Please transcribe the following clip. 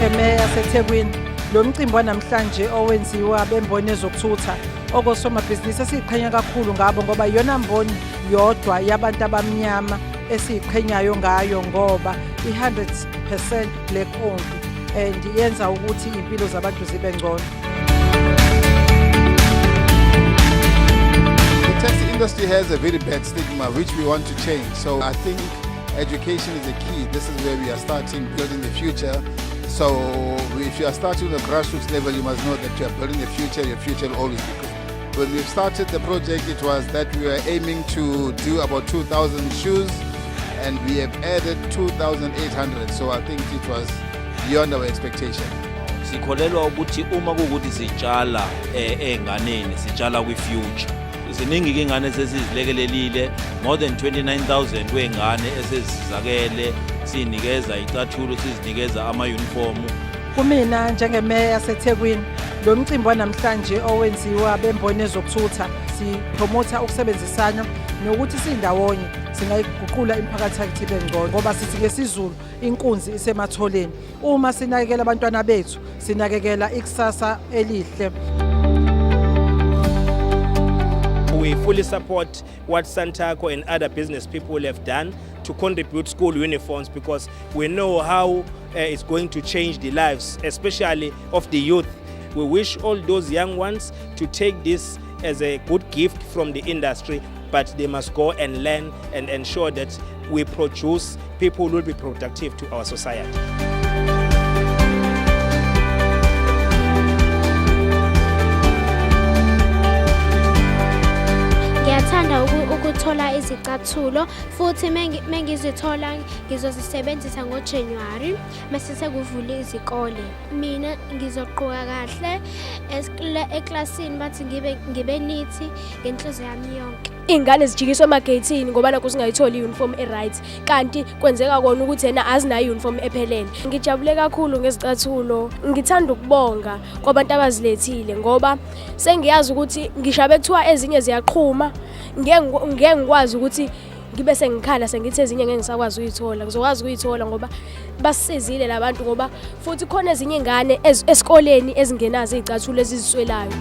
njengemeya yaseThekwini, lo mcimbi wanamhlanje owenziwa bemboni ezokuthutha okosomabhizinisi esiqhenya kakhulu ngabo ngoba iyona mboni yodwa yabantu abamnyama esiqhenyayo ngayo ngoba i-100% black owned and yenza ukuthi impilo zabantu zibe ngcono. The taxi industry has a very bad stigma which we want to change. So I think education is the key. This is where we are starting building the future. So if you are starting at the grassroots level, you must know that you are building the future. Your future will always be good. When we started the project, it was that we were aiming to do about 2,000 shoes, and we have added 2,800. So I think it was beyond our expectation. Sikholelwa ukuthi uma kuukuthi sitshala enganeni sitshala kwi-future. Ziningi ke ingane sesizilekelelile, more than 29,000 wengane esezizakele, sinikeza icathulo, sizinikeza ama-uniform. Kumina njengemeya yaseThekwini, lo mcimbi wanamhlanje owenziwa bemboni ezokuthutha sipromotha ukusebenzisana nokuthi sindawonye singayiguqula imiphakathi yakithi ibe ngcono ngoba sithi ngesizulu inkunzi isematholeni. Uma sinakekela abantwana bethu, sinakekela ikusasa elihle. We fully support what Santaco and other business people have done to contribute school uniforms because we know how it's going to change the lives, especially of the youth. We wish all those young ones to take this as a good gift from the industry, but they must go and learn and ensure that we produce people who will be productive to our society. Ngiyathanda ukuthola izicathulo futhi mengizithola ngizozisebenzisa ngoJanuary mase sekuvula izikole. Mina ngizoqhubeka kahle eklasini bathi ngibe nithi ngenhliziyo yami yonke. Ingane zijikiswa emageyithini ngoba nakho singayithola i-uniform e-right kanti kwenzeka kona ukuthi yena azinayo i-uniform ephelele. Ngijabule kakhulu ngezicathulo. Ngithanda ukubonga kwabantu abazilethile ngoba sengiyazi ukuthi ngishabe kuthiwa ezinye ziyaqhuma ngeke ngikwazi ukuthi ngibe sengikhala sengithi ezinye ngeke ngisakwazi ukuyithola. Ngizokwazi ukuyithola ngoba basisizile labantu ngoba futhi khona ezinye ingane esikoleni ezingenazo izicathulo eziziswelayo.